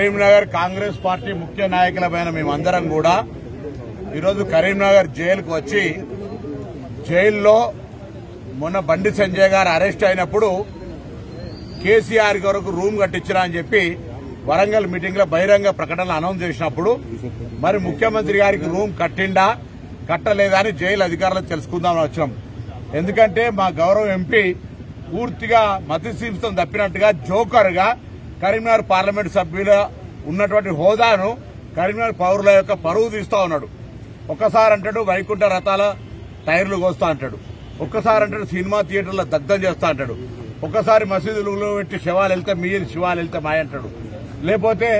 Karimnagar Congress party ముఖ్య నాయకులమైన మేమందరం కూడా ఈరోజు కరీంనగర్ జైలుకు వచ్చి జైల్లో మొన్న బండి సంజయ్ గారు అరెస్ట్ అయినప్పుడు కేసీఆర్ వరకు రూమ్ కట్టించినా అని చెప్పి వరంగల్ మీటింగ్ లో బహిరంగ ప్రకటనలు అనౌన్స్ చేసినప్పుడు మరి ముఖ్యమంత్రి గారికి రూమ్ కట్టిండా కట్టలేదా అని జైలు అధికారులు తెలుసుకుందామని వచ్చాం. ఎందుకంటే మా గౌరవ ఎంపీ పూర్తిగా మతిస్థిమితం తప్పినట్టుగా జోకర్ గా కరీంనగర్ పార్లమెంట్ సభ్యుల ఉన్నటువంటి హోదాను కరీంనగర్ పౌరుల యొక్క పరువు తీస్తా ఉన్నాడు. ఒక్కసారి అంటాడు వైకుంఠ రథాల టైర్లు కోస్తా అంటాడు, ఒక్కసారి అంటాడు సినిమా థియేటర్లో దగ్ధం చేస్తా అంటాడు, ఒక్కసారి మసీదులలో పెట్టి శివాలు వెళ్తే మీరు శివాలు వెళ్తే మాయ అంటాడు. లేకపోతే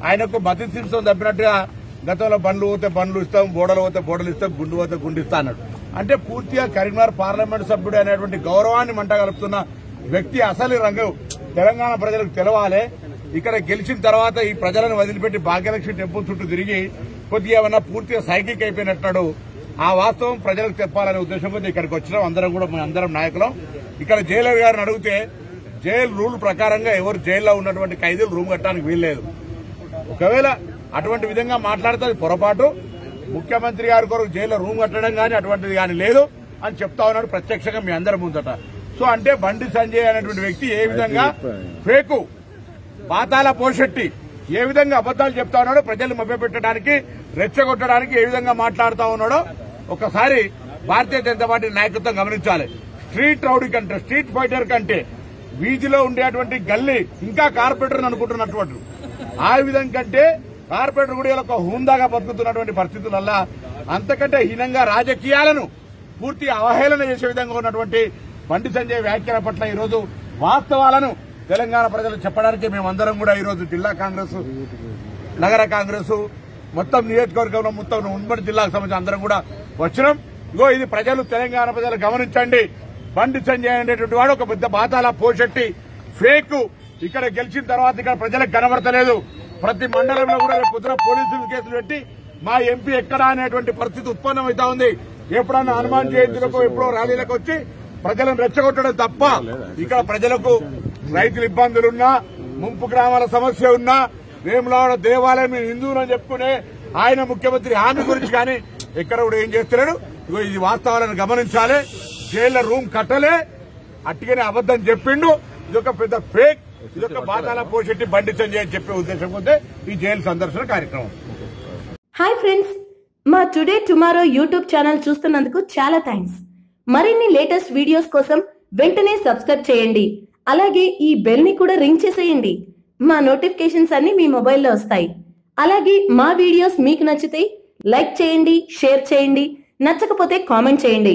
ఆయనకు మతిస్థిమితం తప్పినట్టుగా గతంలో బండ్లు పోతే బండ్లు ఇస్తాం, బోడలు పోతే బోడలు ఇస్తాం, గుండు పోతే గుండు ఇస్తా అన్నాడు. అంటే పూర్తిగా కరీంనగర్ పార్లమెంట్ సభ్యుడు అనేటువంటి గౌరవాన్ని మంటగలుపుతున్న వ్యక్తి అసలు రంగు తెలంగాణ ప్రజలకు తెలవాలి. ఇక్కడ గెలిచిన తర్వాత ఈ ప్రజలను వదిలిపెట్టి భాగ్యలక్ష్మి టెంపుల్ చుట్టూ తిరిగి కొద్దిగా ఏమన్నా పూర్తిగా సైకిక్ అయిపోయినట్టు ఆ వాస్తవం ప్రజలకు చెప్పాలనే ఉద్దేశం కొద్ది ఇక్కడికి వచ్చినాం. అందరం కూడా అందరం నాయకులం. ఇక్కడ జైలర్ గారిని అడిగితే జైలు రూల్ ప్రకారంగా ఎవరు జైల్లో ఉన్నటువంటి ఖైదీలు రూమ్ కట్టడానికి వీల్లేదు. ఒకవేళ అటువంటి విధంగా మాట్లాడితే అది పొరపాటు. ముఖ్యమంత్రి గారి కొరకు జైల్లో రూమ్ కట్టడం కానీ అటువంటిది కానీ లేదు అని చెప్తా ఉన్నాడు ప్రత్యక్షంగా మీ అందరి ముందట. సో అంటే బండి సంజయ్ అనేటువంటి వ్యక్తి ఏ విధంగా ఫేకు పాతాల పోషెట్టి ఏ విధంగా అబద్దాలు చెప్తా ఉన్నాడో, ప్రజలు మభ్యపెట్టడానికి రెచ్చగొట్టడానికి ఏ విధంగా మాట్లాడుతా ఉన్నాడో ఒకసారి భారతీయ జనతా పార్టీ నాయకత్వం గమనించాలి. స్ట్రీట్ రౌడీ కంటే, స్ట్రీట్ ఫైటర్ కంటే వీధిలో ఉండేటువంటి గల్లీ ఇంకా కార్పొరేటర్ అనుకుంటున్నటువంటి ఆ విధంగా కంటే కార్పొరేటర్ కూడా ఇలా ఒక హుందాగా బతుకుతున్నటువంటి పరిస్థితులల్లా అంతకంటే హీనంగా రాజకీయాలను పూర్తిగా అవహేళన చేసే విధంగా ఉన్నటువంటి బండి సంజయ్ వ్యాఖ్యల పట్ల ఈరోజు వాస్తవాలను తెలంగాణ ప్రజలు చెప్పడానికి మేమందరం కూడా ఈరోజు జిల్లా కాంగ్రెస్, నగర కాంగ్రెస్, మొత్తం నియోజకవర్గంలో మొత్తం ఉమ్మడి జిల్లాకు సంబంధించి అందరం కూడా వచ్చినాం. ఇగో ఇది ప్రజలు, తెలంగాణ ప్రజలు గమనించండి. బండి సంజయ్ అనేటువంటి వాడు ఒక పెద్ద బాతాల పోషెట్టి ఫేక్. ఇక్కడ గెలిచిన తర్వాత ఇక్కడ ప్రజలకు కనబడతలేదు. ప్రతి మండలంలో కూడా పొద్దున పోలీసులు కేసులు పెట్టి మా ఎంపీ ఎక్కడా అనేటువంటి పరిస్థితి ఉత్పన్నమవుతా ఉంది. ఎప్పుడన్నా హనుమాన్ జయంతులకు ఎప్పుడో ర్యాలీలకు వచ్చి ప్రజలను రెచ్చగొట్టడం తప్ప ఇక్కడ ప్రజలకు రైతుల ఇబ్బందులున్నా, ముంపు గ్రామాల సమస్య ఉన్నా, వేములవాడ దేవాలయం హిందువులని చెప్పుకునే ఆయన ముఖ్యమంత్రి హామీ గురించి కానీ ఎక్కడ కూడా ఏం చేస్తున్నాడు. ఇగో ఇది వాస్తవాలను గమనించాలి. జైల్లో రూమ్ కట్టలే, అట్టిగానే అబద్దం చెప్పిండు. ఇదొక పెద్ద ఫేక్, ఇదొక బాధాల పోషెట్టి బండి సంజయ్ అని చెప్పే ఉద్దేశం ఉంటే ఈ జైలు సందర్శన కార్యక్రమం. హాయ్ ఫ్రెండ్స్, మా టుడే టుమారో యూట్యూబ్ ఛానల్ చూస్తున్నందుకు చాలా థ్యాంక్స్. మరిన్ని లేటెస్ట్ వీడియోస్ కోసం వెంటనే సబ్స్క్రైబ్ చేయండి. అలాగే ఈ బెల్ ని కూడా రింగ్ చేసేయండి. మా నోటిఫికేషన్స్ అన్ని మీ మొబైల్లో వస్తాయి. అలాగే మా వీడియోస్ మీకు నచ్చితే లైక్ చేయండి, షేర్ చేయండి, నచ్చకపోతే కామెంట్ చేయండి.